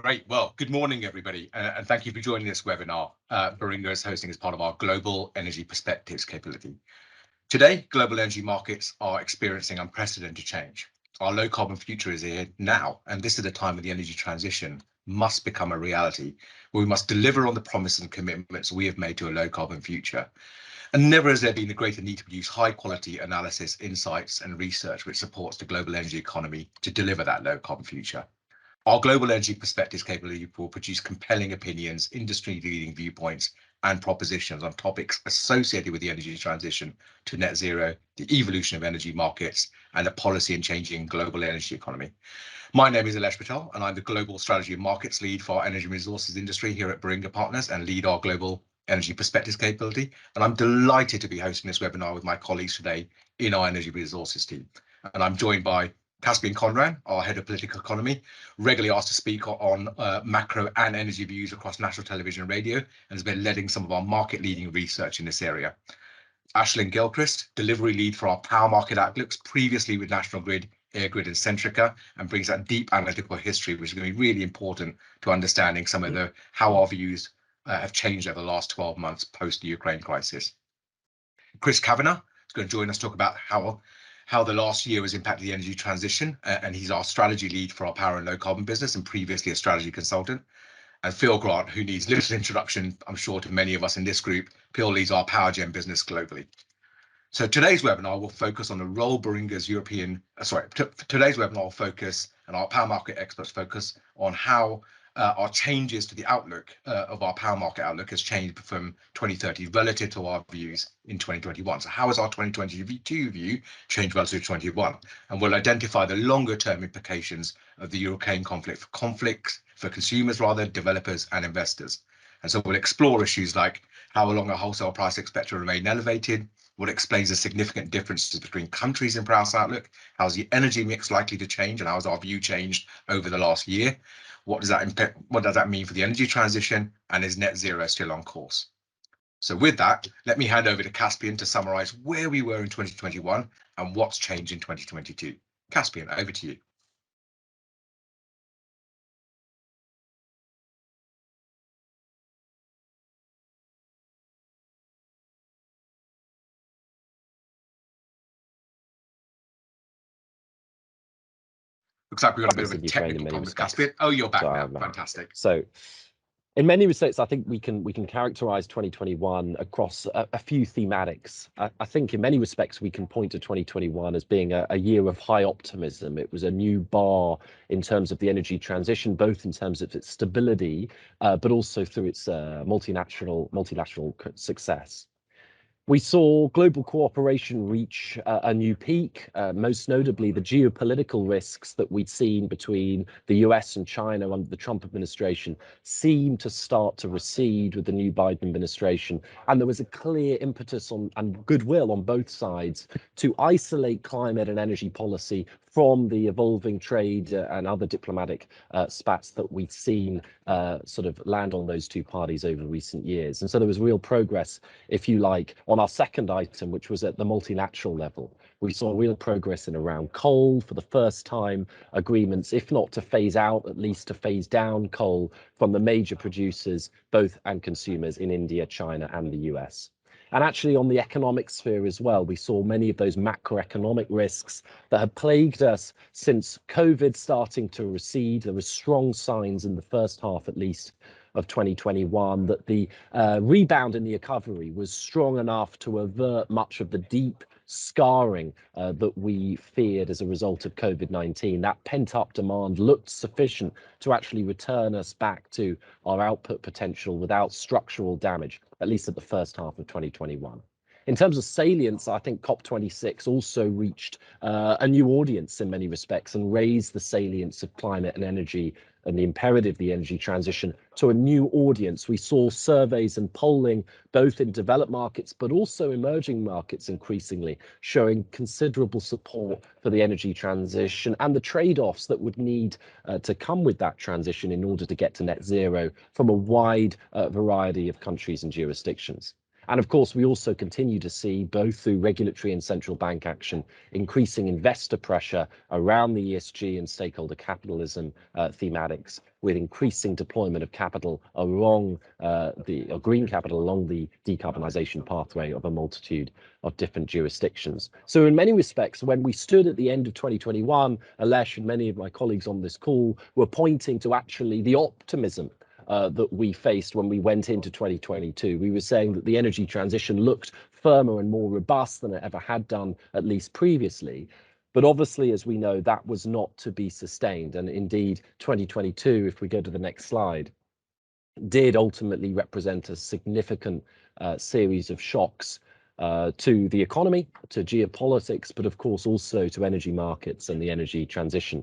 Great. Well, good morning, everybody, and thank you for joining this webinar. Baringa is hosting as part of our Global Energy Perspectives capability. Today, global energy markets are experiencing unprecedented change. Our low carbon future is here now, and this is the time when the energy transition must become a reality, where we must deliver on the promises and commitments we have made to a low carbon future. And never has there been a greater need to produce high quality analysis, insights, and research which supports the global energy economy to deliver that low carbon future. Our global energy perspectives capability will produce compelling opinions, industry-leading viewpoints, and propositions on topics associated with the energy transition to net zero, the evolution of energy markets, and the policy and changing global energy economy. My name is Alesh Patel, and I'm the Global Strategy and Markets Lead for our energy resources industry here at Baringa Partners and lead our global energy perspectives capability. And I'm delighted to be hosting this webinar with my colleagues today in our energy resources team. And I'm joined by Caspian Conran, our head of political economy, regularly asked to speak on macro and energy views across national television and radio, and has been leading some of our market leading research in this area. Ashlyn Gilchrist, delivery lead for our power market outlooks, previously with National Grid, Airgrid and Centrica, and brings that deep analytical history, which is going to be really important to understanding some of how our views have changed over the last 12 months post the Ukraine crisis. Chris Kavanagh is going to join us to talk about how the last year has impacted the energy transition, and he's our strategy lead for our power and low carbon business and previously a strategy consultant. And Phil Grant, who needs little introduction, I'm sure, to many of us in this group. Phil leads our power gen business globally. So today's webinar will focus on the role Baringa's today's webinar will focus, and our power market experts focus on how our changes to the outlook of our power market outlook has changed from 2030 relative to our views in 2021. So how has our 2022 view changed relative to 2021? And we'll identify the longer term implications of the Ukraine conflict for consumers, developers and investors. And so we'll explore issues like how long a wholesale price expect to remain elevated, what explains the significant differences between countries in price outlook, how's the energy mix likely to change, and how has our view changed over the last year? What does that mean for the energy transition, and is net zero still on course? So with that, let me hand over to Caspian to summarize where we were in 2021 and what's changed in 2022. Caspian, over to you. Looks like we've got a bit of a technical problem with Caspian. Oh, you're back now. Fantastic. So in many respects, I think we can characterize 2021 across a few thematics. I think in many respects, we can point to 2021 as being a year of high optimism. It was a new bar in terms of the energy transition, both in terms of its stability, but also through its multilateral success. We saw global cooperation reach a new peak, most notably the geopolitical risks that we'd seen between the US and China under the Trump administration seemed to start to recede with the new Biden administration. And there was a clear impetus and goodwill on both sides to isolate climate and energy policy from the evolving trade and other diplomatic spats that we'd seen sort of land on those two parties over recent years. And so there was real progress, if you like, on our second item, which was at the multilateral level. We saw real progress in around coal for the first time, agreements, if not to phase out, at least to phase down coal from the major producers, both and consumers in India, China, and the US. And actually on the economic sphere as well, we saw many of those macroeconomic risks that had plagued us since COVID starting to recede. There were strong signs in the first half, at least, of 2021 that the rebound in the recovery was strong enough to avert much of the deep scarring that we feared as a result of COVID-19. That pent-up demand looked sufficient to actually return us back to our output potential without structural damage, at least at the first half of 2021. In terms of salience, I think COP26 also reached a new audience in many respects and raised the salience of climate and energy and the imperative of the energy transition to a new audience. We saw surveys and polling, both in developed markets, but also emerging markets increasingly, showing considerable support for the energy transition and the trade-offs that would need to come with that transition in order to get to net zero from a wide variety of countries and jurisdictions. And of course, we also continue to see, both through regulatory and central bank action, increasing investor pressure around the ESG and stakeholder capitalism thematics, with increasing deployment of capital along green capital along the decarbonisation pathway of a multitude of different jurisdictions. So in many respects, when we stood at the end of 2021, Alesh and many of my colleagues on this call were pointing to actually the optimism that we faced when we went into 2022. We were saying that the energy transition looked firmer and more robust than it ever had done, at least previously. But obviously, as we know, that was not to be sustained. And indeed, 2022, if we go to the next slide, did ultimately represent a significant series of shocks to the economy, to geopolitics, but of course also to energy markets and the energy transition.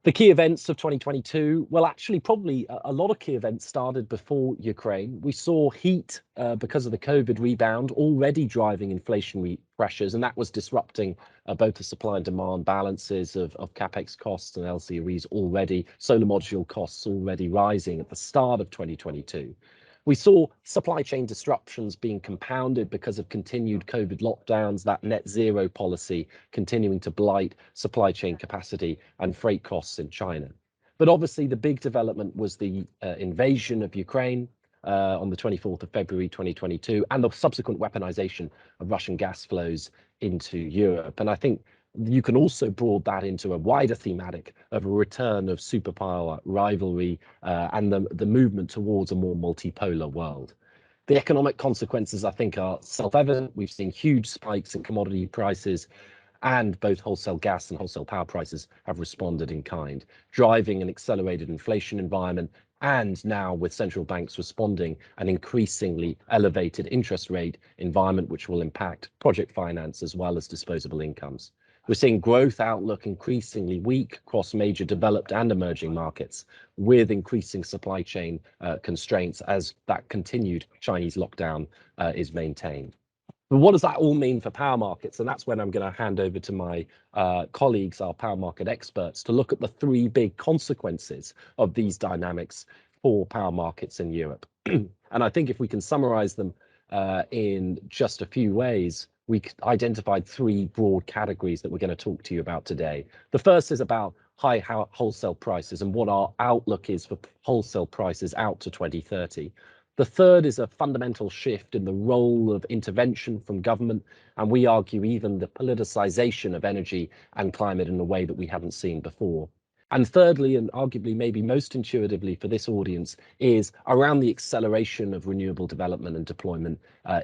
The key events of 2022, well, actually, probably a lot of key events started before Ukraine. We saw heat because of the COVID rebound already driving inflationary pressures, and that was disrupting both the supply and demand balances of capex costs and LCOEs already, solar module costs already rising at the start of 2022. We saw supply chain disruptions being compounded because of continued COVID lockdowns, that net zero policy continuing to blight supply chain capacity and freight costs in China. But obviously, the big development was the invasion of Ukraine on the 24th of February 2022, and the subsequent weaponization of Russian gas flows into Europe. And I think you can also broaden that into a wider thematic of a return of superpower rivalry and the movement towards a more multipolar world. The economic consequences, I think, are self-evident. We've seen huge spikes in commodity prices, and both wholesale gas and wholesale power prices have responded in kind, driving an accelerated inflation environment, and now with central banks responding, an increasingly elevated interest rate environment, which will impact project finance as well as disposable incomes. We're seeing growth outlook increasingly weak across major developed and emerging markets, with increasing supply chain constraints as that continued Chinese lockdown is maintained. But what does that all mean for power markets? And that's when I'm going to hand over to my colleagues, our power market experts, to look at the three big consequences of these dynamics for power markets in Europe. And I think if we can summarize them in just a few ways, we identified three broad categories that we're going to talk to you about today. The first is about high wholesale prices and what our outlook is for wholesale prices out to 2030. The third is a fundamental shift in the role of intervention from government, and we argue even the politicization of energy and climate in a way that we haven't seen before. And thirdly, and arguably maybe most intuitively for this audience, is around the acceleration of renewable development and deployment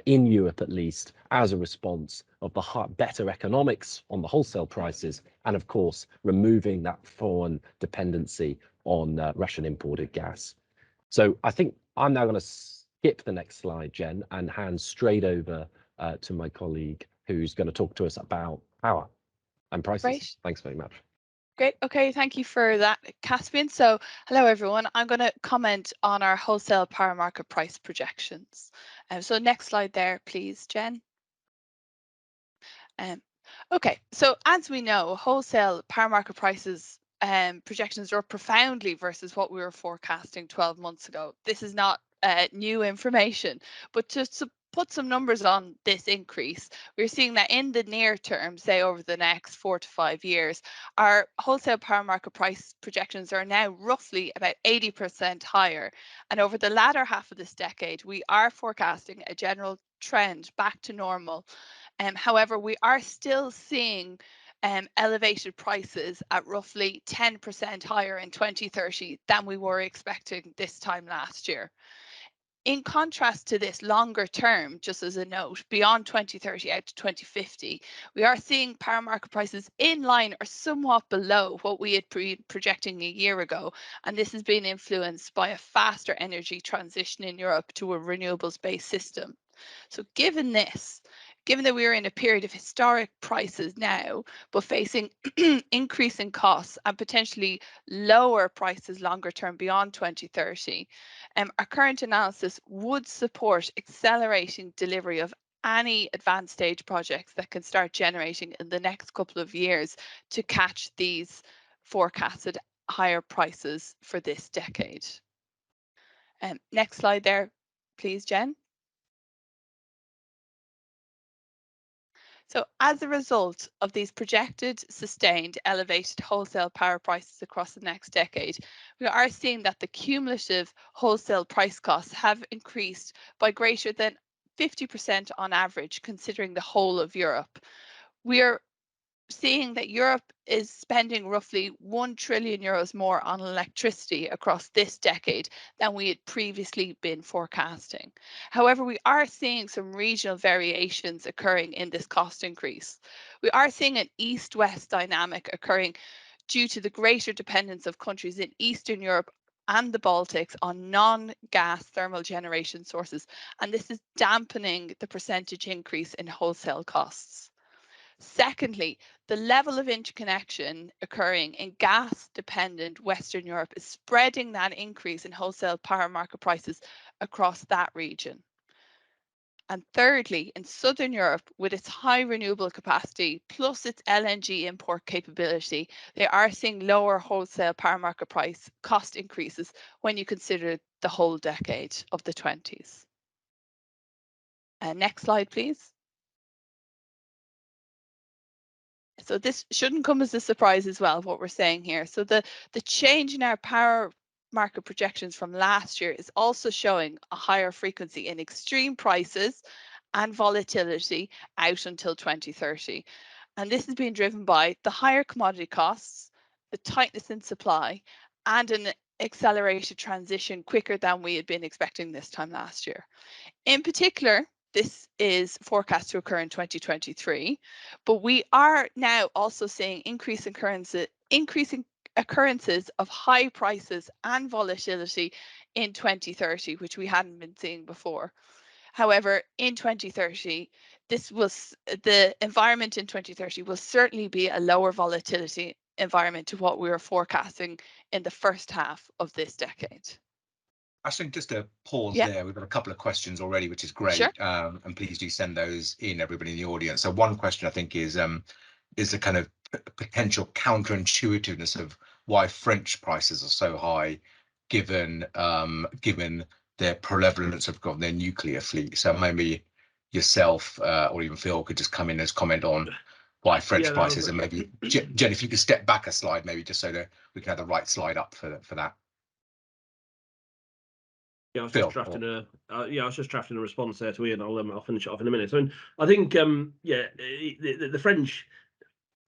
in Europe, at least, as a response of the better economics on the wholesale prices, and of course, removing that foreign dependency on Russian imported gas. So I think I'm now going to skip the next slide, Jen, and hand straight over to my colleague who's going to talk to us about power and prices. Great. Thanks very much. Great. Okay, thank you for that, Caspian. So hello, everyone. I'm going to comment on our wholesale power market price projections. So next slide there, please, Jen. Okay, so as we know, wholesale power market prices projections are profoundly versus what we were forecasting 12 months ago. This is not new information, but just to put some numbers on this increase, we're seeing that in the near term, say over the next 4 to 5 years, our wholesale power market price projections are now roughly about 80% higher. And over the latter half of this decade, we are forecasting a general trend back to normal. However, we are still seeing elevated prices at roughly 10% higher in 2030 than we were expecting this time last year. In contrast to this longer term, just as a note, beyond 2030 out to 2050, we are seeing power market prices in line or somewhat below what we had projecting a year ago. And this has been influenced by a faster energy transition in Europe to a renewables-based system. So given this, given that we're in a period of historic prices now, but facing increasing costs and potentially lower prices longer term beyond 2030, our current analysis would support accelerating delivery of any advanced stage projects that can start generating in the next couple of years to catch these forecasted higher prices for this decade. Next slide there, please, Jen. So as a result of these projected, sustained, elevated wholesale power prices across the next decade, we are seeing that the cumulative wholesale price costs have increased by greater than 50% on average, considering the whole of Europe. We are seeing that Europe is spending roughly 1 trillion euros more on electricity across this decade than we had previously been forecasting. However, we are seeing some regional variations occurring in this cost increase. We are seeing an east-west dynamic occurring due to the greater dependence of countries in Eastern Europe and the Baltics on non-gas thermal generation sources, and this is dampening the percentage increase in wholesale costs. Secondly, the level of interconnection occurring in gas-dependent Western Europe is spreading that increase in wholesale power market prices across that region. And thirdly, in Southern Europe, with its high renewable capacity plus its LNG import capability, they are seeing lower wholesale power market price cost increases when you consider the whole decade of the 20s. Next slide, please. So this shouldn't come as a surprise as well, what we're saying here. So the change in our power market projections from last year is also showing a higher frequency in extreme prices and volatility out until 2030. And this is being driven by the higher commodity costs, the tightness in supply, and an accelerated transition quicker than we had been expecting this time last year. In particular, this is forecast to occur in 2023, but we are now also seeing increasing occurrences of high prices and volatility in 2030, which we hadn't been seeing before. However, in 2030, the environment in 2030 will certainly be a lower volatility environment to what we were forecasting in the first half of this decade. I think just to pause Yeah. there, we've got a couple of questions already, which is great. Sure. And please do send those in, everybody in the audience. So one question I think is the kind of potential counterintuitiveness of why French prices are so high, given their prevalence of their nuclear fleet. So maybe yourself or even Phil could just come in as comment on why French prices, and maybe Jen, if you could step back a slide, maybe just so that we can have the right slide up for that. Yeah, I was just drafting a response there to Ian. I'll finish it off in a minute. So I think the French,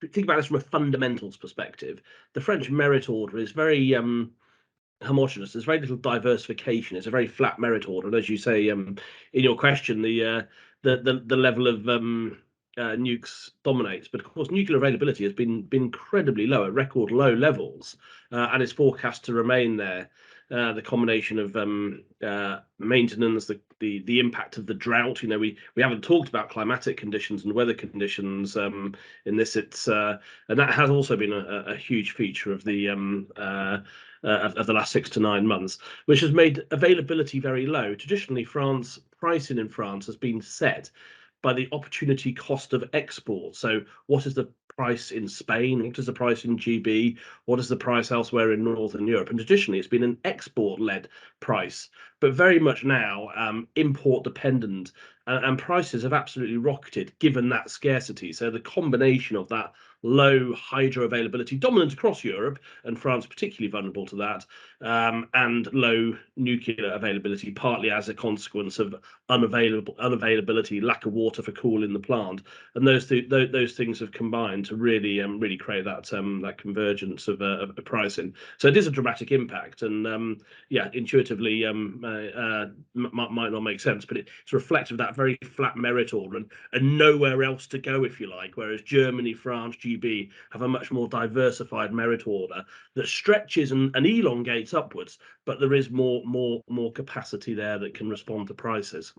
think about this from a fundamentals perspective. The French merit order is very homogenous. There's very little diversification. It's a very flat merit order. And as you say in your question, the level of nukes dominates, but of course nuclear availability has been incredibly low, at record low levels, and is forecast to remain there. The combination of maintenance, the impact of the drought. You know, we haven't talked about climatic conditions and weather conditions in this. It's and that has also been a huge feature of the last 6 to 9 months, which has made availability very low. Traditionally, pricing in France has been set by the opportunity cost of export. So what is the price in Spain? What is the price in GB? What is the price elsewhere in Northern Europe? And traditionally, it's been an export-led price, but very much now import dependent. And prices have absolutely rocketed given that scarcity. So the combination of that low hydro availability, dominant across Europe, and France particularly vulnerable to that, and low nuclear availability, partly as a consequence of unavailability, lack of water for cooling the plant, and those things have combined to really create that convergence of pricing. So it is a dramatic impact, and intuitively might not make sense, but it's reflective of that very flat merit order and nowhere else to go, if you like. Whereas Germany, France, GB have a much more diversified merit order that stretches and elongates upwards, but there is more capacity there that can respond to prices.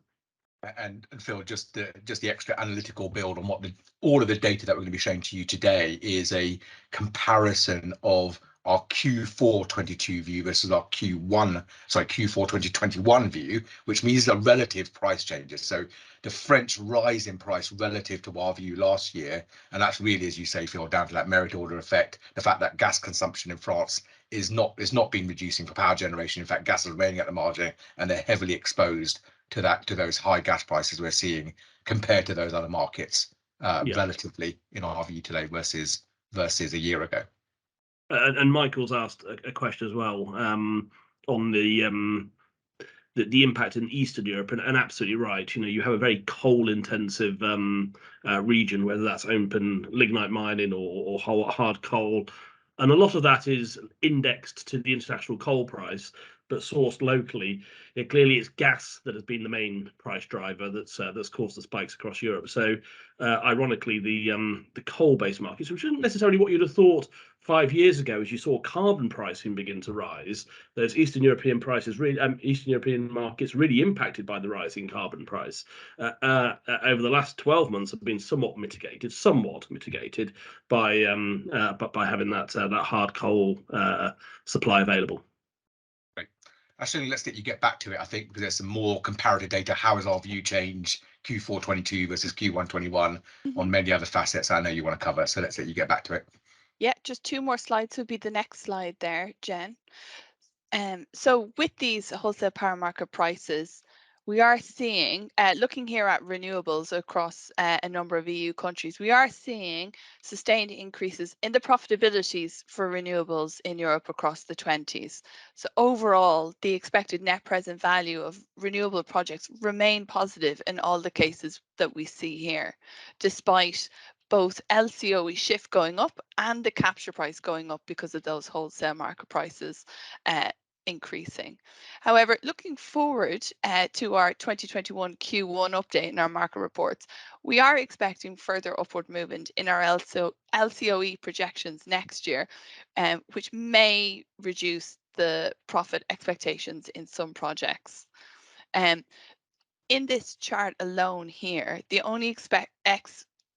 And Phil, just the extra analytical build on what all of the data that we're going to be showing to you today is a comparison of our Q4 22 view versus our Q4 2021 view, which means the relative price changes. So the French rise in price relative to our view last year, and that's really, as you say, Phil, down to that merit order effect, the fact that gas consumption in France is not been reducing for power generation. In fact, gas is remaining at the margin, and they're heavily exposed to those high gas prices we're seeing compared to those other markets relatively, in our view today, versus a year ago. And Michael's asked a question as well on the impact in Eastern Europe, and absolutely right. You have a very coal-intensive region, whether that's open lignite mining or hard coal, and a lot of that is indexed to the international coal price, but sourced locally. Clearly, it's gas that has been the main price driver that's caused the spikes across Europe. So, ironically, the coal-based markets, which isn't necessarily what you'd have thought 5 years ago, as you saw carbon pricing begin to rise, those Eastern European markets really impacted by the rising carbon price. Over the last 12 months, have been somewhat mitigated by having that hard coal supply available. Great. Actually, let's get back to it. I think because there's some more comparative data. How has our view changed Q4 22 versus Q1 21 on many other facets I know you want to cover? So let's let you get back to it. Yeah, just 2 more slides would be the next slide there, Jen. So with these wholesale power market prices, we are seeing, looking here at renewables across a number of EU countries, we are seeing sustained increases in the profitabilities for renewables in Europe across the 20s. So overall, the expected net present value of renewable projects remain positive in all the cases that we see here, despite both LCOE shift going up and the capture price going up because of those wholesale market prices increasing. However, looking forward to our 2021 Q1 update in our market reports, we are expecting further upward movement in our LCOE projections next year, which may reduce the profit expectations in some projects. In this chart alone here, the only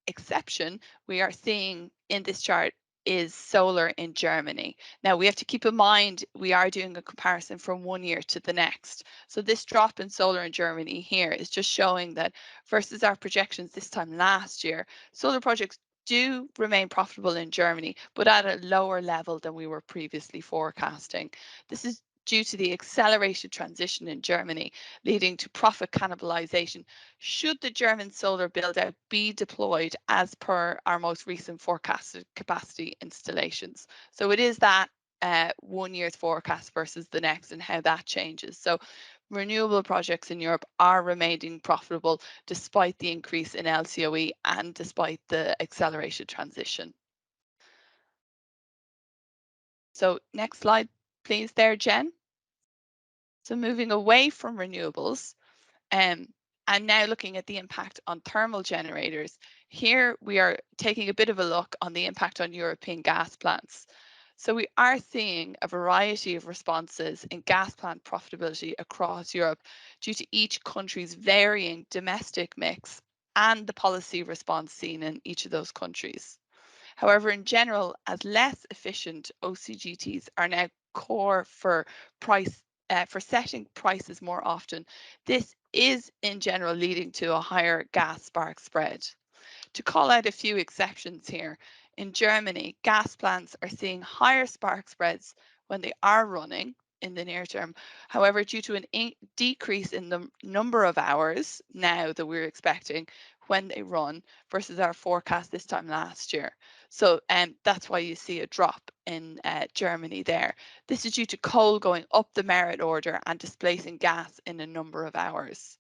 exception we are seeing in this chart is solar in Germany. Now we have to keep in mind we are doing a comparison from 1 year to the next. So this drop in solar in Germany here is just showing that versus our projections this time last year, solar projects do remain profitable in Germany, but at a lower level than we were previously forecasting. This is due to the accelerated transition in Germany, leading to profit cannibalization should the German solar build-out be deployed as per our most recent forecasted capacity installations. So it is that 1 year's forecast versus the next and how that changes. So renewable projects in Europe are remaining profitable despite the increase in LCOE and despite the accelerated transition. So next slide, please there, Jen. So moving away from renewables, and now looking at the impact on thermal generators. Here we are taking a bit of a look on the impact on European gas plants. So we are seeing a variety of responses in gas plant profitability across Europe due to each country's varying domestic mix and the policy response seen in each of those countries. However, in general, as less efficient OCGTs are now core for setting prices more often, this is in general leading to a higher gas spark spread. To call out a few exceptions here, in Germany, gas plants are seeing higher spark spreads when they are running in the near term. However, due to a decrease in the number of hours now that we're expecting when they run versus our forecast this time last year. So that's why you see a drop in Germany there. This is due to coal going up the merit order and displacing gas in a number of hours.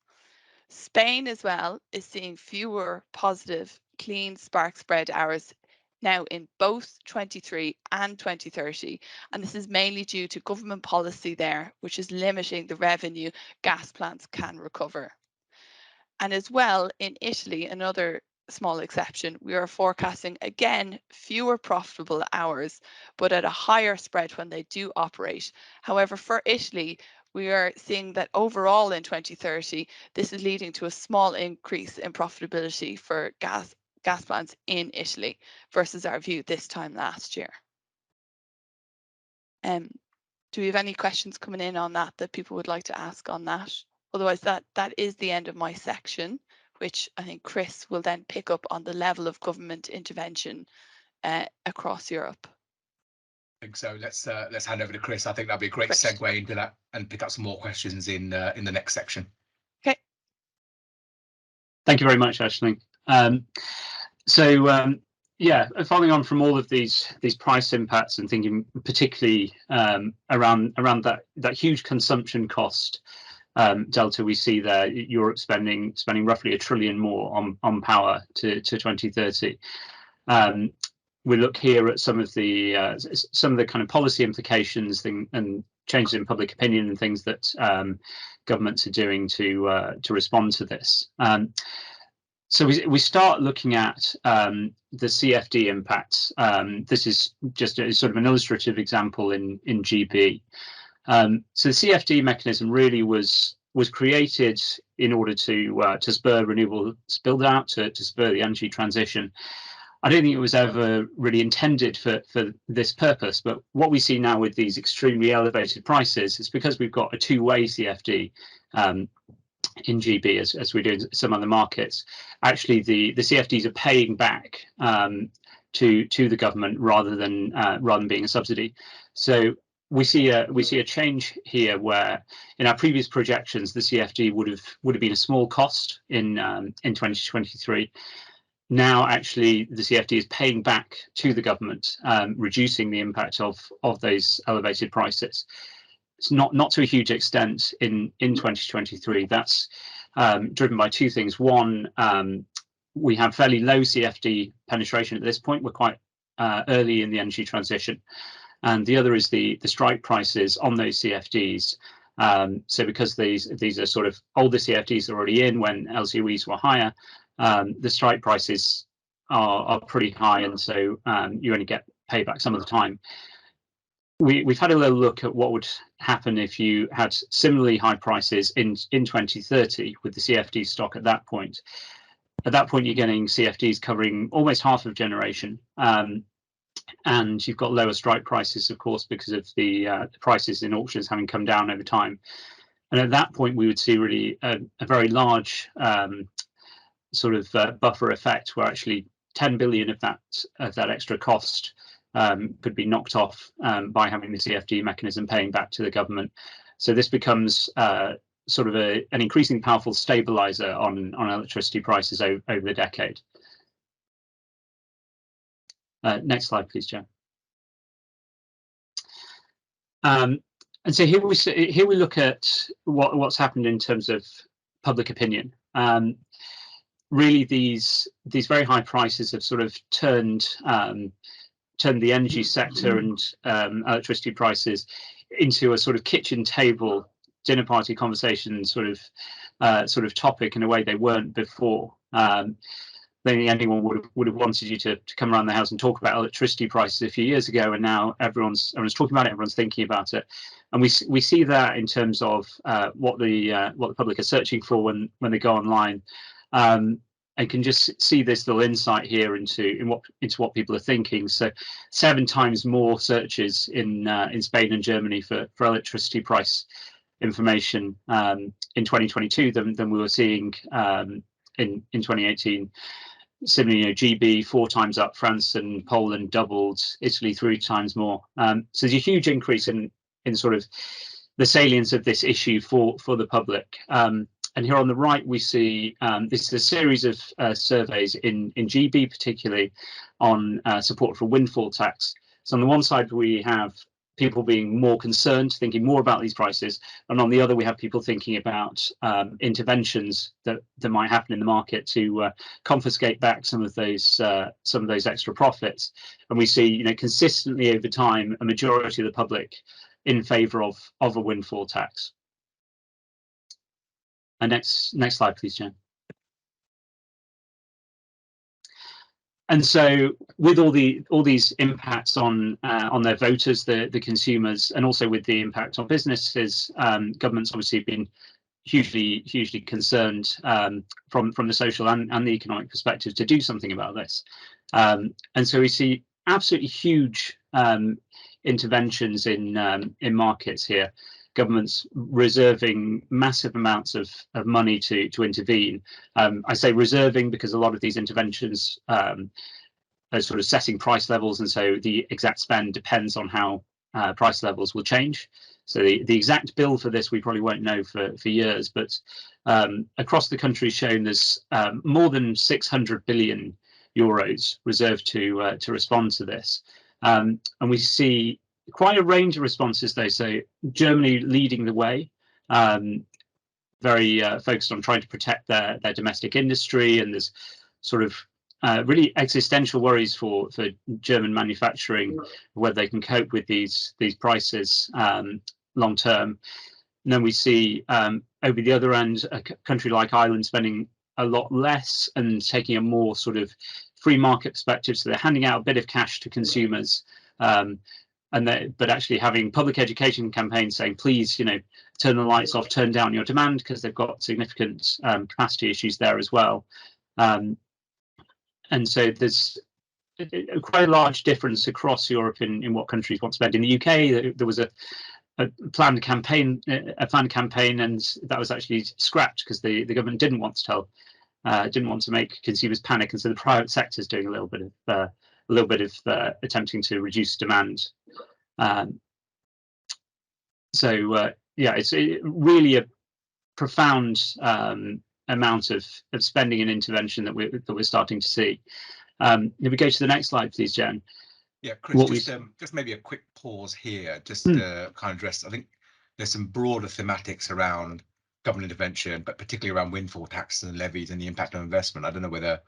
Spain as well is seeing fewer positive clean spark spread hours now in both 23 and 2030, and this is mainly due to government policy there, which is limiting the revenue gas plants can recover. And as well, in Italy, another small exception, we are forecasting again fewer profitable hours, but at a higher spread when they do operate. However, for Italy, we are seeing that overall in 2030, this is leading to a small increase in profitability for gas plants in Italy versus our view this time last year. Do we have any questions coming in on that people would like to ask on that? Otherwise, that is the end of my section, which I think Chris will then pick up on the level of government intervention across Europe. I think so. Let's hand over to Chris. I think that'd be a great segue into that and pick up some more questions in the next section. Okay. Thank you very much, Aisling. Yeah, following on from all of these price impacts and thinking particularly around that huge consumption cost delta we see there, Europe spending roughly $1 trillion more on power to 2030. We look here at some of the kind of policy implications and changes in public opinion and things that governments are doing to respond to this. So we start looking at the CFD impacts. This is just a sort of an illustrative example in GB. So the CFD mechanism really was created in order to spur renewables build out, to spur the energy transition. I don't think it was ever really intended for this purpose, but what we see now with these extremely elevated prices is because we've got a two-way CFD in GB as we do in some other markets. Actually, the CFDs are paying back to the government rather than being a subsidy. So we see a change here where in our previous projections the CFD would have been a small cost in 2023. Now actually the CFD is paying back to the government, reducing the impact of those elevated prices. It's not to a huge extent in 2023. That's driven by two things. One, we have fairly low CFD penetration at this point. We're quite early in the energy transition. And the other is the strike prices on those CFDs. So because these are sort of older CFDs already in when LCOEs were higher, the strike prices are pretty high, and so you only get payback some of the time. We've had a little look at what would happen if you had similarly high prices in 2030 with the CFD stock at that point. At that point, you're getting CFDs covering almost half of generation. And you've got lower strike prices, of course, because of the prices in auctions having come down over time. And at that point, we would see really a very large sort of buffer effect, where actually 10 billion of that extra cost could be knocked off by having the CFD mechanism paying back to the government. So this becomes sort of an increasingly powerful stabilizer on electricity prices over the decade. Next slide, please, Joe. And so here we look at what's happened in terms of public opinion. Really, these very high prices have sort of turned the energy sector and electricity prices into a sort of kitchen table dinner party conversation sort of topic in a way they weren't before. Maybe anyone would have wanted you to come around the house and talk about electricity prices a few years ago, and now everyone's talking about it, everyone's thinking about it, and we see that in terms of what the public are searching for when they go online. I can just see this little insight here into what people are thinking. So 7 times more searches in Spain and Germany for electricity price information in 2022 than we were seeing in 2018. Similarly, GB 4 times up, France and Poland doubled, Italy 3 times more. So there's a huge increase in sort of the salience of this issue for the public. And here on the right, we see this is a series of surveys in GB, particularly on support for windfall tax. So on the one side, we have people being more concerned, thinking more about these prices, and on the other, we have people thinking about interventions that might happen in the market to confiscate back some of those extra profits. And we see, consistently over time, a majority of the public in favour of a windfall tax. And next slide, please, Jen. And so, with all these impacts on their voters, the consumers, and also with the impact on businesses, governments obviously have been hugely concerned from the social and the economic perspective to do something about this. And so we see absolutely huge interventions in markets here. Governments reserving massive amounts of money to intervene. I say reserving because a lot of these interventions are sort of setting price levels, and so the exact spend depends on how price levels will change. So the exact bill for this we probably won't know for years, but across the country shown there's more than 600 billion euros reserved to respond to this. And we see quite a range of responses though. So Germany leading the way, very focused on trying to protect their domestic industry, and there's sort of really existential worries for German manufacturing, whether they can cope with these prices long term. And then we see over the other end a country like Ireland spending a lot less and taking a more sort of free market perspective. So they're handing out a bit of cash to consumers, but actually having public education campaigns saying, please, turn the lights off, turn down your demand, because they've got significant capacity issues there as well. And so there's quite a large difference across Europe in what countries want to spend. In the UK, there was a planned campaign, and that was actually scrapped because the government didn't want to make consumers panic, and so the private sector is doing a little bit of attempting to reduce demand. Yeah, it's really a profound amount of spending and intervention that we're starting to see. If we go to the next slide, please, Jen. Yeah, Chris, just maybe a quick pause here, just to kind of address. I think there's some broader thematics around government intervention, but particularly around windfall taxes and levies and the impact on investment. I don't know whether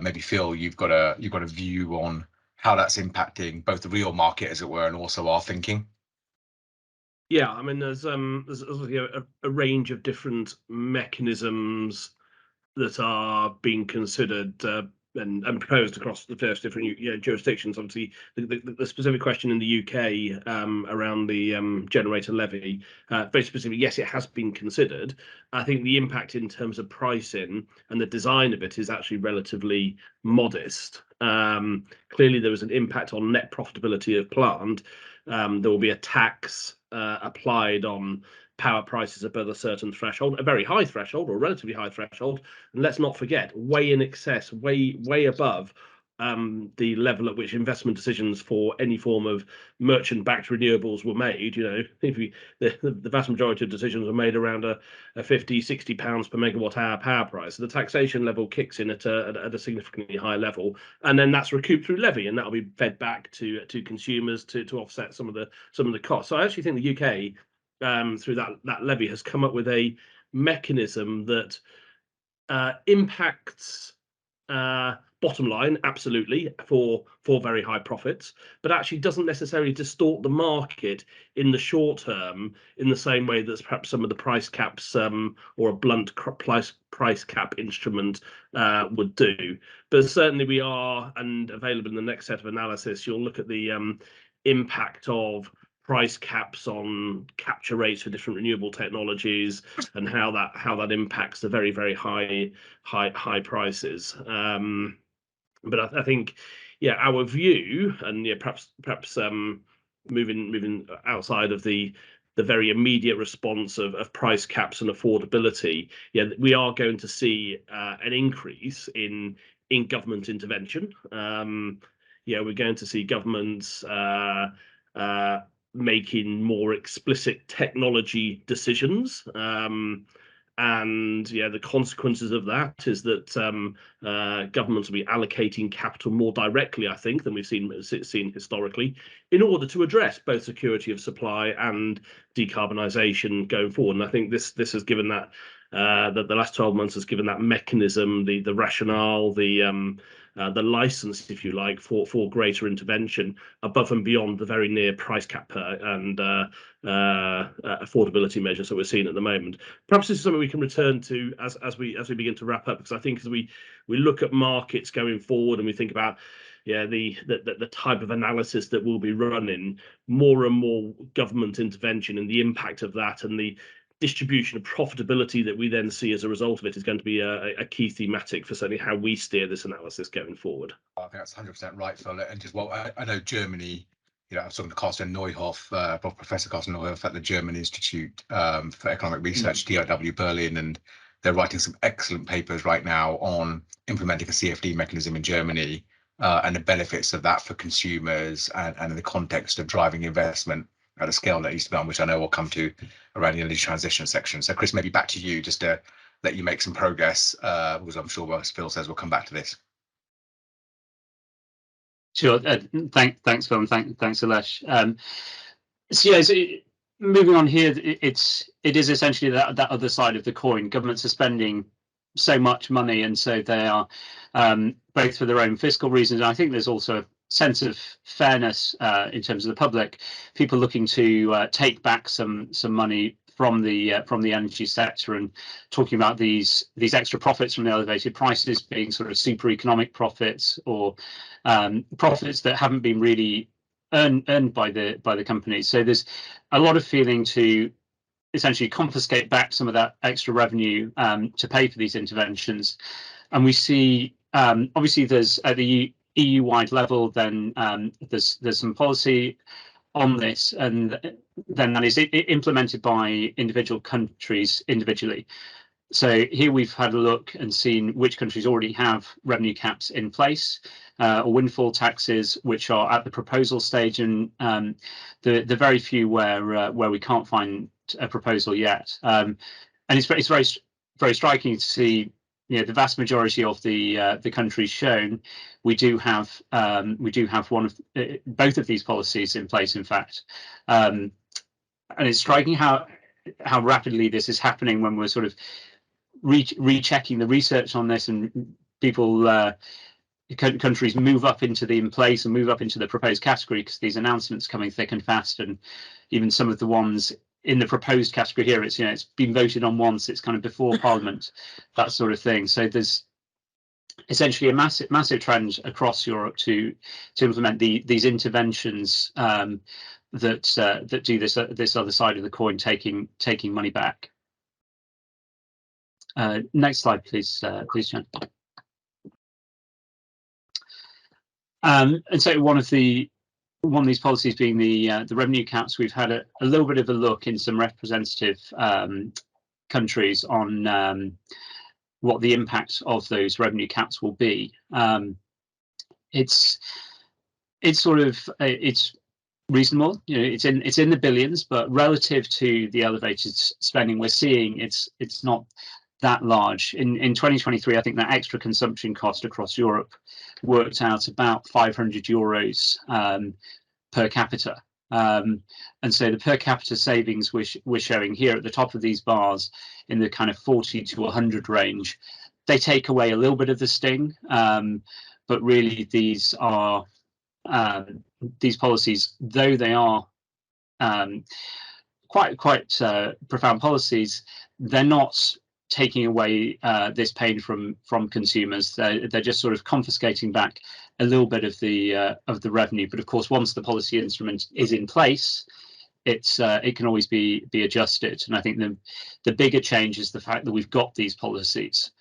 maybe Phil, you've got a view on how that's impacting both the real market, as it were, and also our thinking. Yeah, I mean, there's a range of different mechanisms that are being considered and proposed across the various different jurisdictions. Obviously, the specific question in the UK around the generator levy, very specifically, yes, it has been considered. I think the impact in terms of pricing and the design of it is actually relatively modest. Clearly, there was an impact on net profitability of plant. There will be a tax applied on power prices above a certain threshold, a very high threshold or relatively high threshold, and let's not forget, way in excess, way above the level at which investment decisions for any form of merchant-backed renewables were made. The vast majority of decisions were made around a 50-60 pounds per megawatt hour power price. So the taxation level kicks in at a significantly high level, and then that's recouped through levy, and that'll be fed back to consumers to offset some of the costs. So I actually think the UK, through that levy, has come up with a mechanism that impacts bottom line absolutely for very high profits, but actually doesn't necessarily distort the market in the short term in the same way that perhaps some of the price caps or a blunt price cap instrument would do. But certainly we are, and available in the next set of analysis, you'll look at the impact of price caps on capture rates for different renewable technologies and how that impacts the very, very high prices. But I think, yeah, our view, and perhaps moving outside of the very immediate response of price caps and affordability, we are going to see an increase in government intervention. We're going to see governments making more explicit technology decisions. And the consequences of that is that governments will be allocating capital more directly, I think, than we've seen historically, in order to address both security of supply and decarbonisation going forward. And I think this has given that the last 12 months has given that mechanism, the rationale, the license, if you like, for greater intervention above and beyond the very near price cap and affordability measures that we're seeing at the moment. Perhaps this is something we can return to as we begin to wrap up, because I think as we look at markets going forward and we think about the type of analysis that we'll be running, more and more government intervention and the impact of that and the distribution of profitability that we then see as a result of it is going to be a key thematic for certainly how we steer this analysis going forward. I think that's 100% right, Phil. And just I know Germany, I was talking to Carsten Neuhoff, Professor Carsten Neuhoff at the German Institute for Economic Research, DIW Berlin, and they're writing some excellent papers right now on implementing a CFD mechanism in Germany and the benefits of that for consumers and in the context of driving investment at a scale that needs to be on, which I know we'll come to around the energy transition section. So Chris, maybe back to you just to let you make some progress, because I'm sure, as Phil says, we'll come back to this. Sure. Thanks, Phil, and thanks, Alesh. So yeah, moving on here, it is essentially that other side of the coin. Governments are spending so much money, and so they are both for their own fiscal reasons. And I think there's also a sense of fairness in terms of the public, people looking to take back some money from the energy sector, and talking about these extra profits from the elevated prices being sort of super economic profits, or profits that haven't been really earned by the companies. So there's a lot of feeling to essentially confiscate back some of that extra revenue to pay for these interventions. And we see obviously there's at the EU-wide level, then there's some policy on this, and then that is implemented by individual countries individually. So here we've had a look and seen which countries already have revenue caps in place, or windfall taxes, which are at the proposal stage, and the very few where we can't find a proposal yet. And it's very striking to see, you know, the vast majority of the countries shown, we do have one of both of these policies in place, in fact. And it's striking how rapidly this is happening when we're sort of rechecking the research on this, and people countries move up into the in place and move up into the proposed category, because these announcements coming thick and fast. And even some of the ones in the proposed category here, it's, you know, it's been voted on once, it's kind of before Parliament, that sort of thing. So there's essentially a massive trend across Europe to implement these interventions that do this other side of the coin, taking money back. Next slide, please, Jen. And so one of these policies being the revenue caps, we've had a little bit of a look in some representative countries on what the impact of those revenue caps will be. It's reasonable, you know, it's in the billions, but relative to the elevated spending we're seeing, it's not that large. In 2023, I think that extra consumption cost across Europe worked out about 500 euros per capita. And so the per capita savings we're showing here at the top of these bars, in the kind of 40 to 100 range, they take away a little bit of the sting, but really these are these policies, though they are quite profound policies, they're not taking away this pain from consumers. They're just sort of confiscating back a little bit of the revenue. But of course, once the policy instrument is in place, it can always be adjusted. And I think the bigger change is the fact that we've got these policies,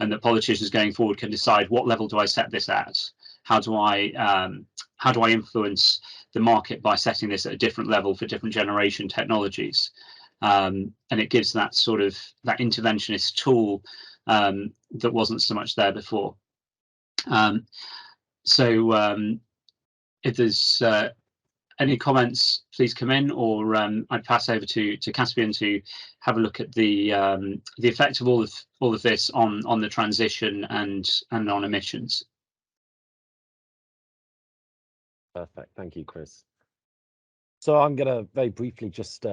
and that politicians going forward can decide, what level do I set this at? How do I influence the market by setting this at a different level for different generation technologies? And it gives that sort of that interventionist tool that wasn't so much there before. So if there's any comments, please come in, or I'd pass over to Caspian to have a look at the effect of all of this on the transition and on emissions. Perfect, thank you, Chris. So I'm going to very briefly just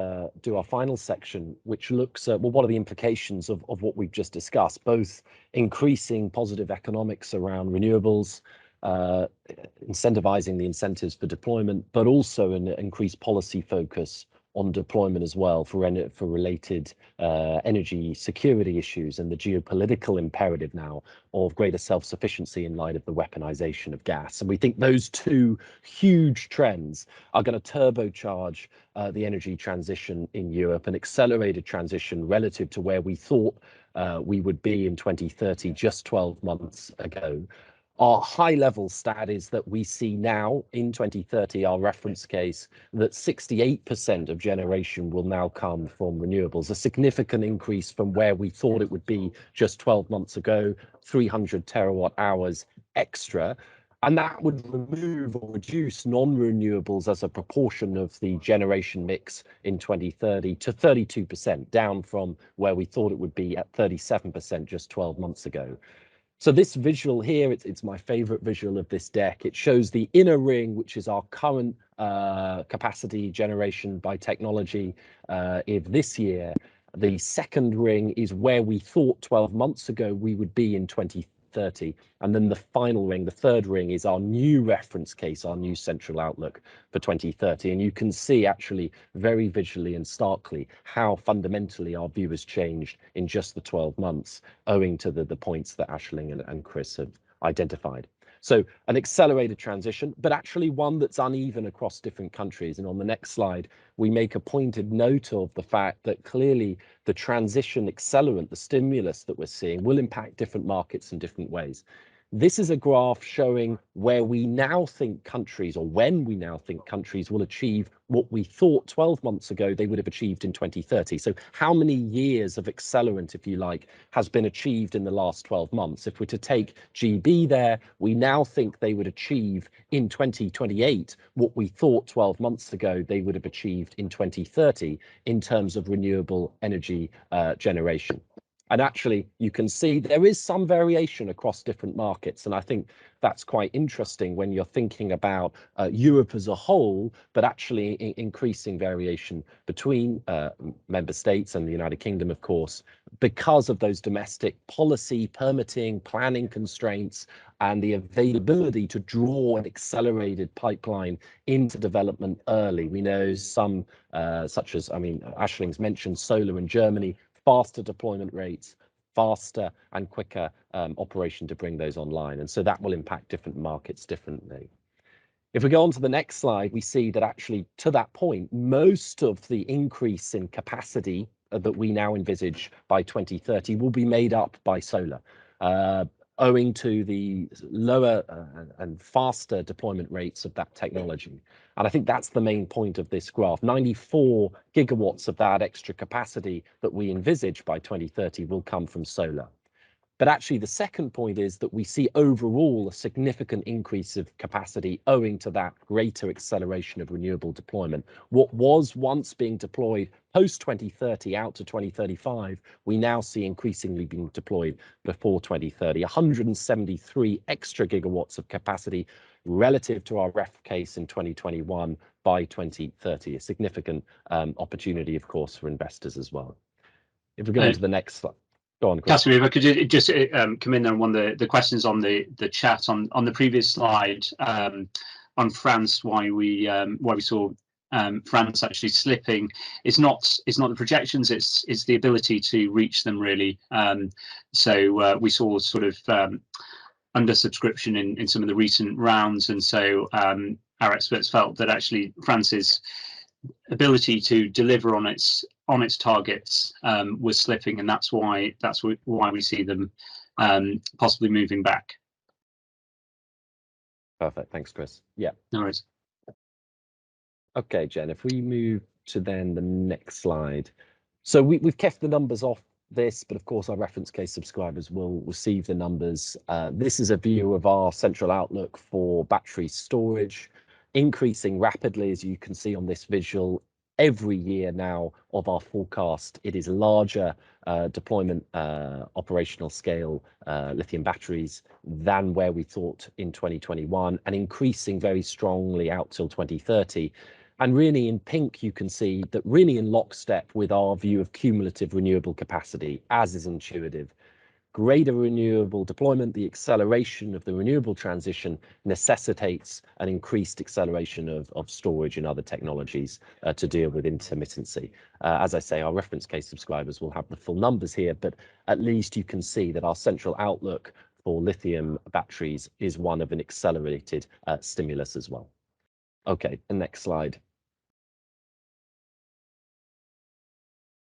do our final section, which looks at, well, what are the implications of what we've just discussed, both increasing positive economics around renewables, incentivizing the incentives for deployment, but also an increased policy focus on deployment as well for related energy security issues, and the geopolitical imperative now of greater self-sufficiency in light of the weaponization of gas. And we think those two huge trends are going to turbocharge the energy transition in Europe, an accelerated transition relative to where we thought we would be in 2030 just 12 months ago. Our high-level stat is that we see now in 2030, our reference case, that 68% of generation will now come from renewables, a significant increase from where we thought it would be just 12 months ago, 300 terawatt hours extra. And that would remove or reduce non-renewables as a proportion of the generation mix in 2030 to 32%, down from where we thought it would be at 37% just 12 months ago. So this visual here, it's my favorite visual of this deck. It shows the inner ring, which is our current capacity generation by technology of this year. The second ring is where we thought 12 months ago we would be in 2030. And then the final ring, the third ring, is our new reference case, our new central outlook for 2030. And you can see actually very visually and starkly how fundamentally our view has changed in just the 12 months, owing to the points that Aisling and Chris have identified. So an accelerated transition, but actually one that's uneven across different countries. And on the next slide, we make a pointed note of the fact that clearly the transition accelerant, the stimulus that we're seeing, will impact different markets in different ways. This is a graph showing where we now think countries, or when we now think countries will achieve what we thought 12 months ago they would have achieved in 2030. So how many years of accelerant, if you like, has been achieved in the last 12 months? If we're to take GB there, we now think they would achieve in 2028 what we thought 12 months ago they would have achieved in 2030 in terms of renewable energy generation. And actually, you can see there is some variation across different markets. And I think that's quite interesting when you're thinking about Europe as a whole, but actually increasing variation between member states and the United Kingdom, of course, because of those domestic policy, permitting, planning constraints, and the availability to draw an accelerated pipeline into development early. We know some, such as, Aisling's mentioned solar in Germany, faster deployment rates, faster and quicker operation to bring those online. And so that will impact different markets differently. If we go on to the next slide, we see that actually to that point, most of the increase in capacity that we now envisage by 2030 will be made up by solar, owing to the lower and faster deployment rates of that technology. And I think that's the main point of this graph. 94 gigawatts of that extra capacity that we envisage by 2030 will come from solar. But actually, the second point is that we see overall a significant increase of capacity owing to that greater acceleration of renewable deployment. What was once being deployed post 2030 out to 2035, we now see increasingly being deployed before 2030. 173 extra gigawatts of capacity relative to our ref case in 2021 by 2030. A significant opportunity, of course, for investors as well. If we go on to the next slide. Go on, Chris. Casimir, if I could just come in there on one of the questions on the chat on the previous slide on France, why we saw France actually slipping. It's not the projections, it's the ability to reach them really. So we saw sort of under subscription in some of the recent rounds, and so our experts felt that actually France's ability to deliver on its targets was slipping, and that's why we see them possibly moving back. Perfect. Thanks, Chris. Yeah. No worries. Okay, Jen, if we move to then the next slide. So we've kept the numbers off this, but of course our reference case subscribers will receive the numbers. This is a view of our central outlook for battery storage, increasing rapidly, as you can see on this visual. Every year now of our forecast, it is larger deployment operational scale lithium batteries than where we thought in 2021, and increasing very strongly out till 2030. And really in pink, you can see that really in lockstep with our view of cumulative renewable capacity, as is intuitive. Greater renewable deployment, the acceleration of the renewable transition necessitates an increased acceleration of storage and other technologies to deal with intermittency. As I say, our reference case subscribers will have the full numbers here, but at least you can see that our central outlook for lithium batteries is one of an accelerated stimulus as well. Okay, the next slide.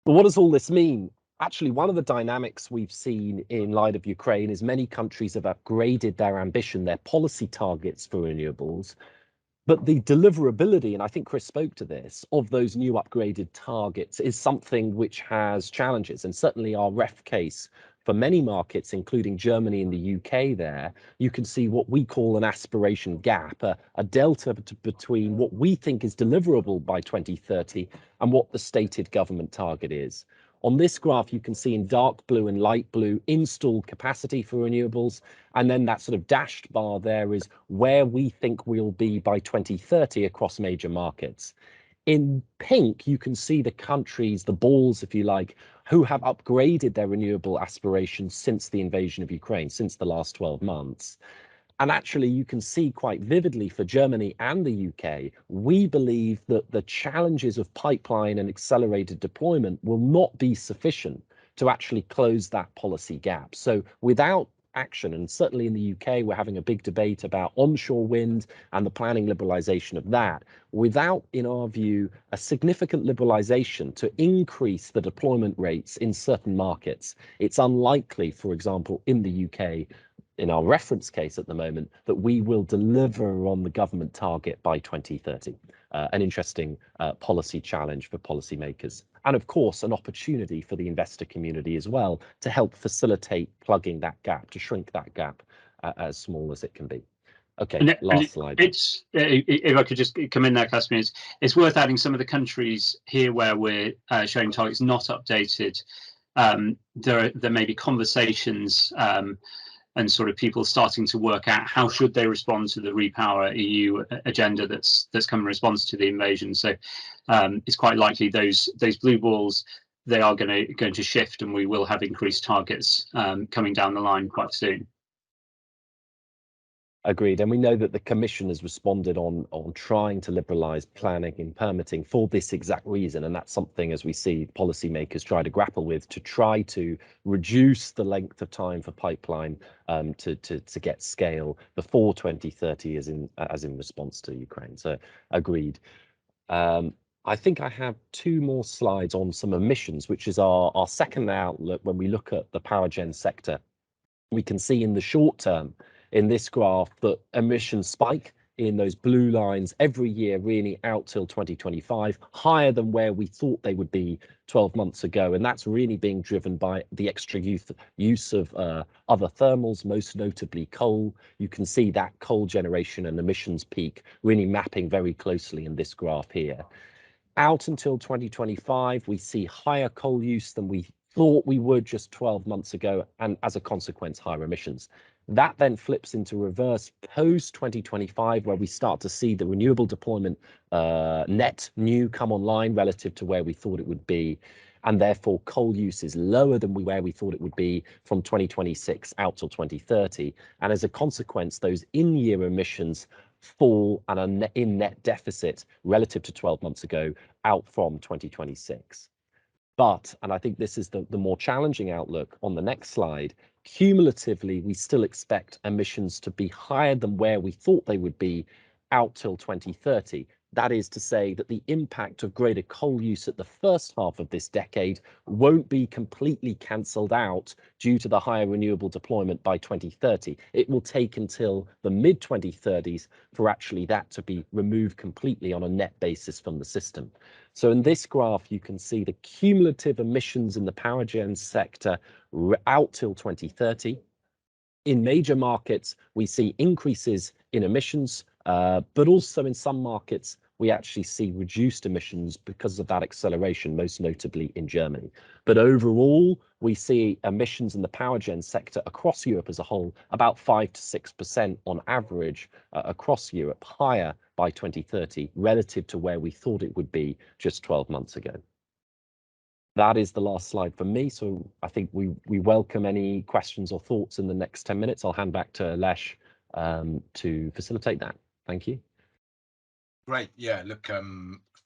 But what does all this mean? Actually, one of the dynamics we've seen in light of Ukraine is many countries have upgraded their ambition, their policy targets for renewables, but the deliverability, and I think Chris spoke to this, of those new upgraded targets is something which has challenges. And certainly our ref case for many markets, including Germany and the UK there, you can see what we call an aspiration gap, a delta between what we think is deliverable by 2030 and what the stated government target is. On this graph, you can see in dark blue and light blue installed capacity for renewables. And then that sort of dashed bar there is where we think we'll be by 2030 across major markets. In pink, you can see the countries, the balls, if you like, who have upgraded their renewable aspirations since the invasion of Ukraine, since the last 12 months. And actually, you can see quite vividly for Germany and the UK, we believe that the challenges of pipeline and accelerated deployment will not be sufficient to actually close that policy gap. So without action, and certainly in the UK, we're having a big debate about onshore wind and the planning liberalisation of that. Without, in our view, a significant liberalisation to increase the deployment rates in certain markets, it's unlikely, for example, in the UK, in our reference case at the moment, that we will deliver on the government target by 2030. An interesting policy challenge for policymakers. And of course, an opportunity for the investor community as well to help facilitate plugging that gap, to shrink that gap as small as it can be. Okay, last slide. It's if I could just come in there, Caspian, it's worth adding some of the countries here where we're showing targets not updated. There may be conversations and sort of people starting to work out how should they respond to the Repower EU agenda that's come in response to the invasion. So it's quite likely those blue balls, they are going to shift, and we will have increased targets coming down the line quite soon. Agreed. And we know that the Commission has responded on trying to liberalise planning and permitting for this exact reason. And that's something, as we see, policymakers try to grapple with, to try to reduce the length of time for pipeline to get scale before 2030 as in response to Ukraine. So agreed. I think I have two more slides on some emissions, which is our second outlook. When we look at the power gen sector, we can see in the short term in this graph that emissions spike in those blue lines every year, really out till 2025, higher than where we thought they would be 12 months ago. And that's really being driven by the extra use of other thermals, most notably coal. You can see that coal generation and emissions peak really mapping very closely in this graph here. Out until 2025, we see higher coal use than we thought we would just 12 months ago, and as a consequence, higher emissions. That then flips into reverse post 2025, where we start to see the renewable deployment net new come online relative to where we thought it would be. And therefore, coal use is lower than where we thought it would be from 2026 out till 2030. And as a consequence, those in-year emissions fall and are in net deficit relative to 12 months ago out from 2026. But, and I think this is the more challenging outlook on the next slide, cumulatively, we still expect emissions to be higher than where we thought they would be out till 2030. That is to say that the impact of greater coal use at the first half of this decade won't be completely cancelled out due to the higher renewable deployment by 2030. It will take until the mid-2030s for actually that to be removed completely on a net basis from the system. So in this graph, you can see the cumulative emissions in the power gen sector out till 2030. In major markets, we see increases in emissions, but also in some markets, we actually see reduced emissions because of that acceleration, most notably in Germany. But overall, we see emissions in the power gen sector across Europe as a whole, about 5 to 6% on average across Europe, higher by 2030 relative to where we thought it would be just 12 months ago. That is the last slide for me. So I think we welcome any questions or thoughts in the next 10 minutes. I'll hand back to Lesh to facilitate that. Thank you. Great. Yeah, look,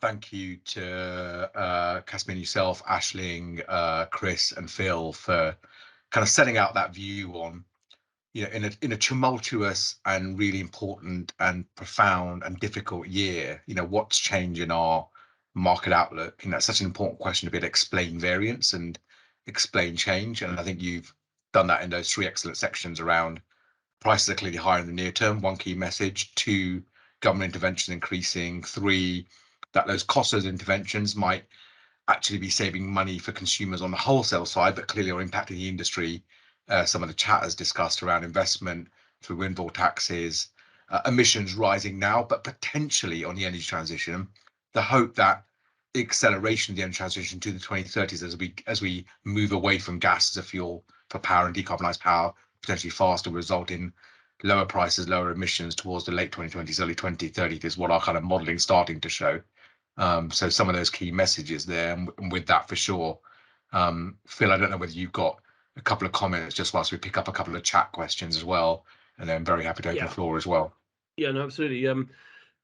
thank you to Caspian, yourself, Aisling, Chris and Phil for kind of setting out that view on, you know, in a tumultuous and really important and profound and difficult year, you know, what's changing our market outlook. You know, it's such an important question to be able to explain variance and explain change. And I think you've done that in those three excellent sections around prices are clearly higher in the near term, one key message, 2, government intervention increasing, 3, that those cost of those interventions might actually be saving money for consumers on the wholesale side, but clearly are impacting the industry. Some of the chat has discussed around investment through windfall taxes, emissions rising now, but potentially on the energy transition, the hope that acceleration of the energy transition to the 2030s as we move away from gas as a fuel for power and decarbonise power, potentially faster, result in lower prices, lower emissions towards the late 2020s, early 2030s is what our kind of modelling starting to show. So some of those key messages there, and with that for sure. Phil, I don't know whether you've got a couple of comments just whilst we pick up a couple of chat questions as well, and then very happy to open the floor as well. Yeah, no, absolutely.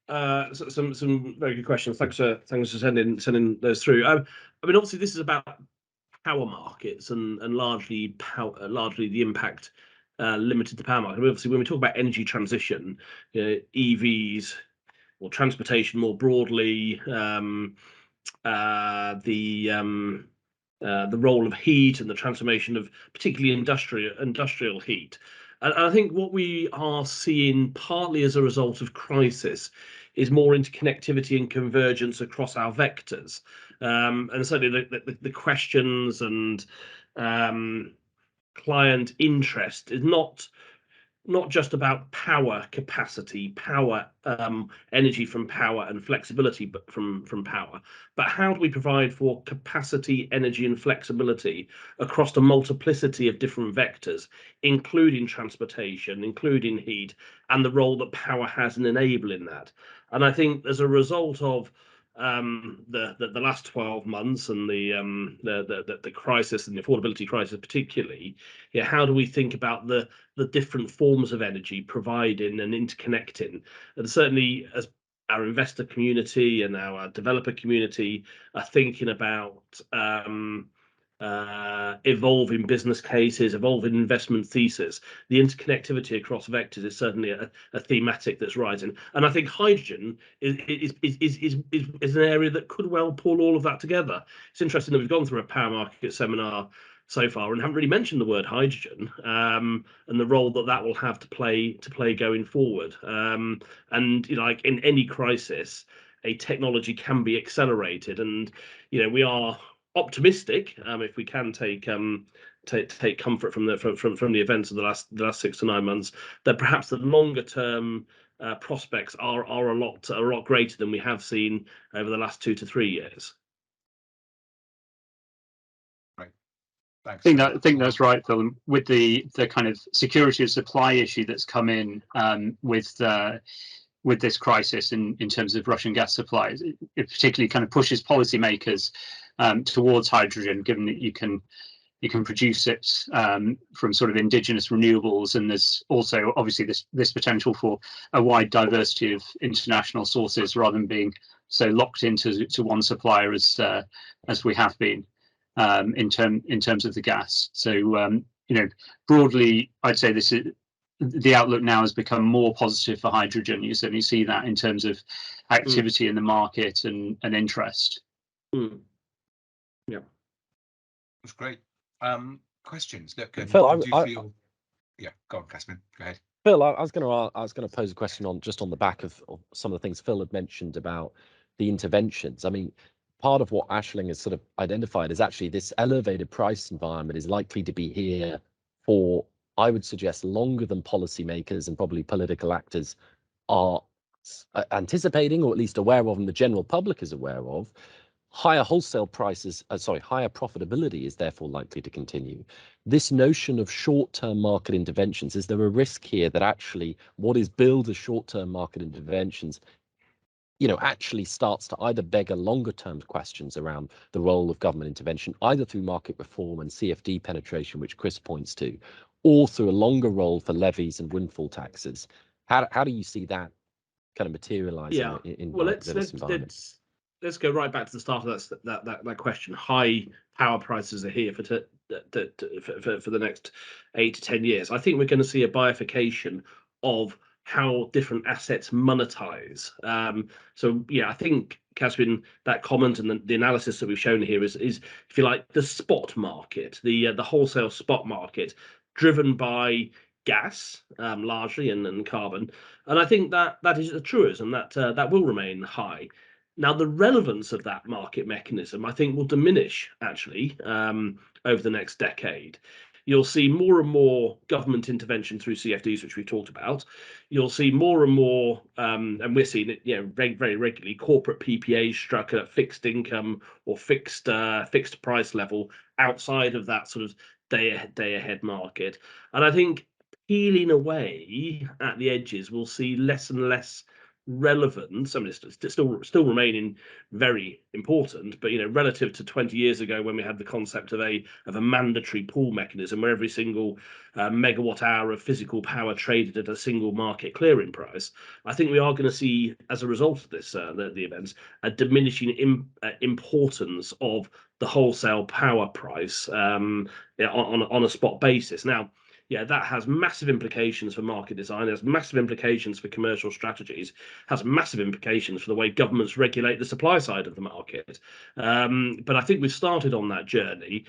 Some very good questions. Thanks for sending those through. I mean, obviously, this is about power markets and largely the impact limited to power market. I mean, obviously, when we talk about energy transition, EVs or transportation more broadly, the role of heat and the transformation of particularly industrial heat. And I think what we are seeing partly as a result of crisis is more interconnectivity and convergence across our vectors. And certainly the questions and client interest is not just about power capacity, power energy from power and flexibility, but from power, but how do we provide for capacity, energy and flexibility across a multiplicity of different vectors, including transportation, including heat, and the role that power has in enabling that. And I think as a result of the last 12 months and the crisis and the affordability crisis particularly, how do we think about the different forms of energy providing and interconnecting? And certainly as our investor community and our developer community are thinking about evolving business cases, evolving investment thesis, the interconnectivity across vectors is certainly a thematic that's rising. And I think hydrogen is an area that could well pull all of that together. It's interesting that we've gone through a power market seminar so far and haven't really mentioned the word hydrogen and the role that will have to play going forward. And like in any crisis, a technology can be accelerated, and we are optimistic if we can take comfort from the events of the last 6 to 9 months, that perhaps the longer term prospects are a lot greater than we have seen over the last 2 to 3 years. Right. Thanks. I think that's right, Phil. With the kind of security of supply issue that's come in with this crisis in terms of Russian gas supplies, it particularly kind of pushes policymakers towards hydrogen, given that you can produce it from sort of indigenous renewables, and there's also obviously this potential for a wide diversity of international sources rather than being so locked into one supplier as we have been in terms of the gas. So broadly, I'd say this is the outlook now has become more positive for hydrogen. You certainly see that in terms of activity in the market and interest. Yeah, that's great. Questions. Look, Phil, yeah, go on, Casper, go ahead. Phil, I was going to pose a question on the back of some of the things Phil had mentioned about the interventions. I mean, part of what Aisling has sort of identified is actually this elevated price environment is likely to be here for, I would suggest, longer than policymakers and probably political actors are anticipating, or at least aware of, and the general public is aware of. Higher wholesale prices, higher profitability is therefore likely to continue. This notion of short-term market interventions, is there a risk here that actually what is billed as short-term market interventions actually starts to either beg a longer-term questions around the role of government intervention, either through market reform and CFD penetration, which Chris points to, or through a longer role for levies and windfall taxes? How do you see that kind of materializing in this environment? Let's go right back to the start of that question. High power prices are here for the next 8 to 10 years. I think we're going to see a bifurcation of how different assets monetize. So yeah, I think, Caswin, that comment and the analysis that we've shown here is, if you like, the spot market, the wholesale spot market, driven by gas largely and carbon. And I think that is a truism that will remain high. Now, the relevance of that market mechanism, I think, will diminish actually over the next decade. You'll see more and more government intervention through CFDs, which we talked about. You'll see more and more, and we're seeing it, very, very regularly, corporate PPAs struck at fixed income or fixed price level outside of that sort of day ahead market. And I think peeling away at the edges, we'll see less and less relevance. I mean, it's still remaining very important, but relative to 20 years ago when we had the concept of a mandatory pool mechanism where every single megawatt hour of physical power traded at a single market clearing price, I think we are going to see, as a result of this, the events, a diminishing importance of the wholesale power price on a spot basis. Now, yeah, that has massive implications for market design, has massive implications for commercial strategies, has massive implications for the way governments regulate the supply side of the market. But I think we've started on that journey.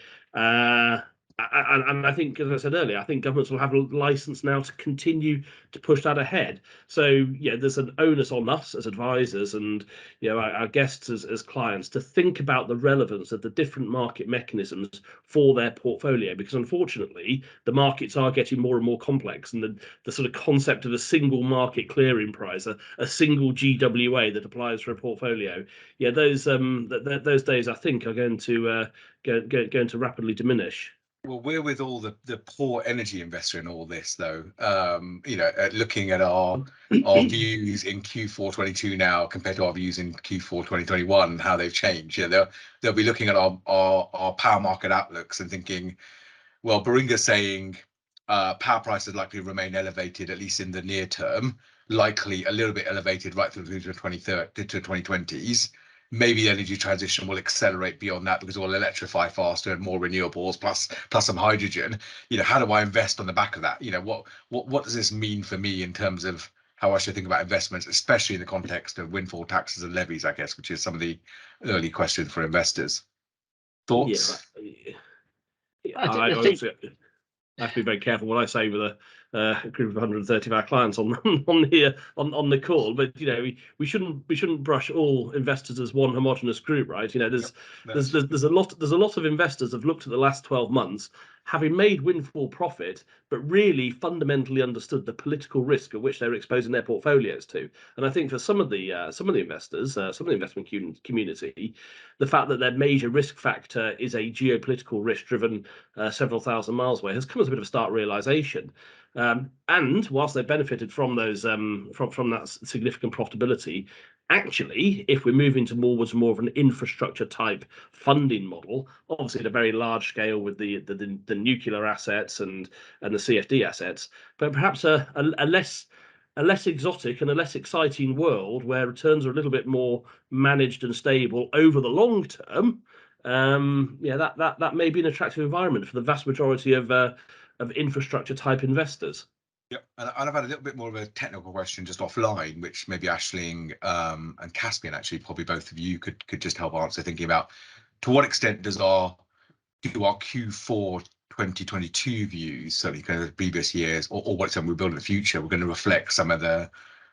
And I think, as I said earlier, I think governments will have a license now to continue to push that ahead. So, yeah, there's an onus on us as advisors and our guests as clients to think about the relevance of the different market mechanisms for their portfolio, because unfortunately the markets are getting more and more complex, and the sort of concept of a single market clearing price, a single GWA that applies for a portfolio, those days I think are going to rapidly diminish. Well, we're with all the poor energy investor in all this, though. Looking at our views in Q4 22 now compared to our views in Q4 2021, how they've changed. They'll be looking at our power market outlooks and thinking, well, Baringa's saying power prices likely remain elevated, at least in the near term, likely a little bit elevated right through to 2020s. Maybe the energy transition will accelerate beyond that because we'll electrify faster and more renewables plus some hydrogen. How do I invest on the back of that? What does this mean for me in terms of how I should think about investments, especially in the context of windfall taxes and levies, I guess, which is some of the early questions for investors. Thoughts? I have to be very careful what I say with a group of 130 of our clients on the call, but we shouldn't brush all investors as one homogenous group, right? There's a lot of investors have looked at the last 12 months, having made windfall profit, but really fundamentally understood the political risk at which they're exposing their portfolios to. And I think for some of the investors, some of the investment community, the fact that their major risk factor is a geopolitical risk driven several thousand miles away has come as a bit of a stark realization. And whilst they benefited from those from that significant profitability, actually, if we're moving towards more of an infrastructure type funding model, obviously at a very large scale with the nuclear assets and the CFD assets, but perhaps a less exotic and a less exciting world where returns are a little bit more managed and stable over the long term, that may be an attractive environment for the vast majority of infrastructure type investors. Yep, and I've had a little bit more of a technical question just offline, which maybe Aisling and Caspian, actually, probably both of you could just help answer, thinking about to what extent do our Q4 2022 views, certainly kind of the previous years, or what's we build in the future, we're going to reflect some of the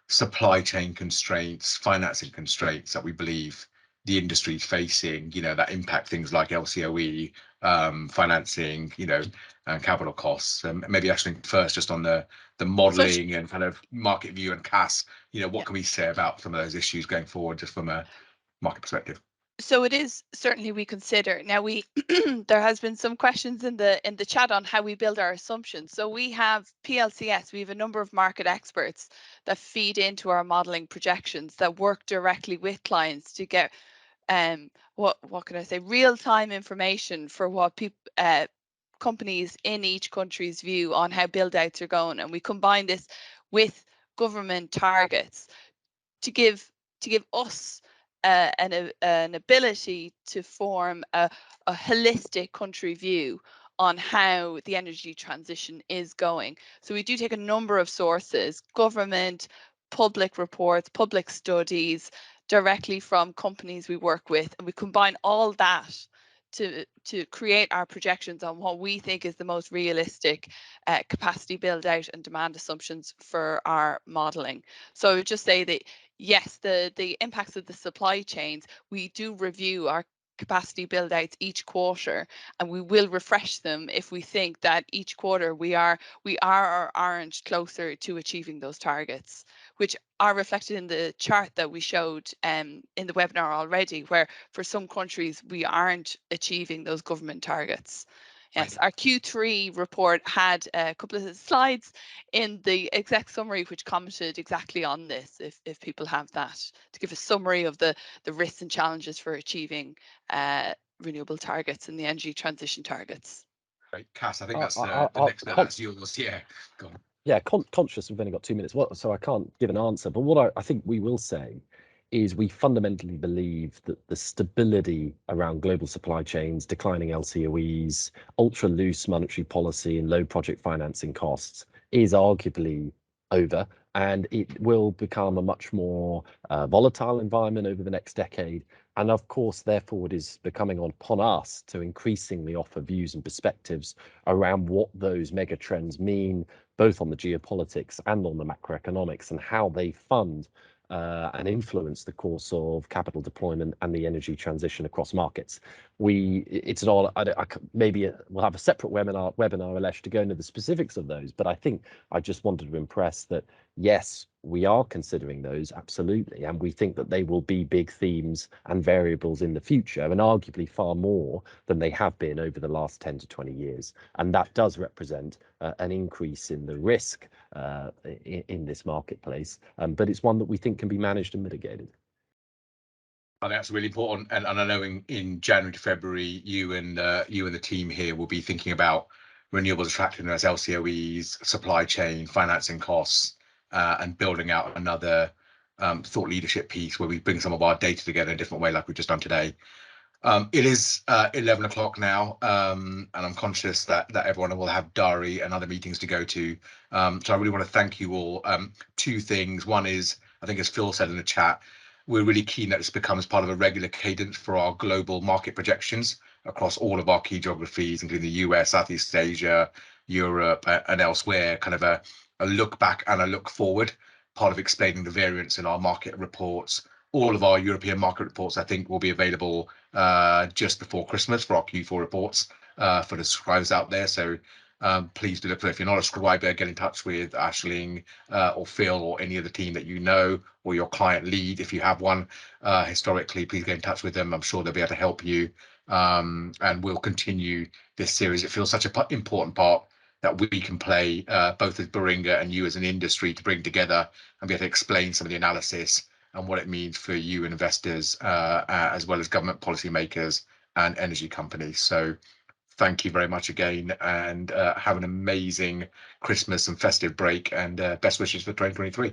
supply chain constraints, financing constraints that we believe the industry is facing, that impact things like LCOE, financing, and capital costs. Maybe actually first just on the modelling and kind of market view and CAS, what can we say about some of those issues going forward just from a market perspective? So it is certainly we consider. Now there has been some questions in the chat on how we build our assumptions. So we have PLCS, we have a number of market experts that feed into our modelling projections that work directly with clients to get what can I say, real-time information for what companies in each country's view on how build-outs are going, and we combine this with government targets to give us an ability to form a holistic country view on how the energy transition is going. So we do take a number of sources, government, public reports, public studies, directly from companies we work with, and we combine all that to create our projections on what we think is the most realistic capacity build out and demand assumptions for our modelling. So I would just say that yes, the impacts of the supply chains, we do review our capacity build outs each quarter, and we will refresh them if we think that each quarter we are or aren't closer to achieving those targets, which are reflected in the chart that we showed in the webinar already, where for some countries we aren't achieving those government targets. Yes, our Q3 report had a couple of slides in the exec summary which commented exactly on this, if people have that, to give a summary of the risks and challenges for achieving renewable targets and the energy transition targets. Great, Cass, I think that's the next bit. That's yours. Yeah, go on. Yeah, conscious we've only got 2 minutes, so I can't give an answer. But what I think we will say is we fundamentally believe that the stability around global supply chains, declining LCOEs, ultra loose monetary policy, and low project financing costs is arguably over, and it will become a much more volatile environment over the next decade. And of course, therefore, it is becoming upon us to increasingly offer views and perspectives around what those mega trends mean, both on the geopolitics and on the macroeconomics, and how they fund and influence the course of capital deployment and the energy transition across markets. It's not, maybe we'll have a separate webinar, Alesh, to go into the specifics of those, but I think I just wanted to impress that, yes, we are considering those, absolutely, and we think that they will be big themes and variables in the future, and arguably far more than they have been over the last 10 to 20 years. And that does represent an increase in the risk in this marketplace, but it's one that we think can be managed and mitigated. I think that's really important, and I know in January to February, you and the team here will be thinking about renewables attractiveness, LCOEs, supply chain, financing costs, and building out another thought leadership piece where we bring some of our data together in a different way, like we've just done today. It is 11 o'clock now, and I'm conscious that everyone will have diary and other meetings to go to. So I really want to thank you all. Two things. One is, I think as Phil said in the chat, we're really keen that this becomes part of a regular cadence for our global market projections across all of our key geographies, including the US, Southeast Asia, Europe, and elsewhere, kind of a look back and a look forward, part of explaining the variance in our market reports. All of our European market reports, I think, will be available just before Christmas for our Q4 reports for the subscribers out there. So please do look for it. If you're not a subscriber, get in touch with Aisling or Phil or any of the team that you know, or your client lead if you have one historically. Please get in touch with them. I'm sure they'll be able to help you, and we'll continue this series. It feels such an important part that we can play both as Baringa and you as an industry to bring together and be able to explain some of the analysis and what it means for you investors, as well as government policymakers and energy companies. So thank you very much again, and have an amazing Christmas and festive break, and best wishes for 2023.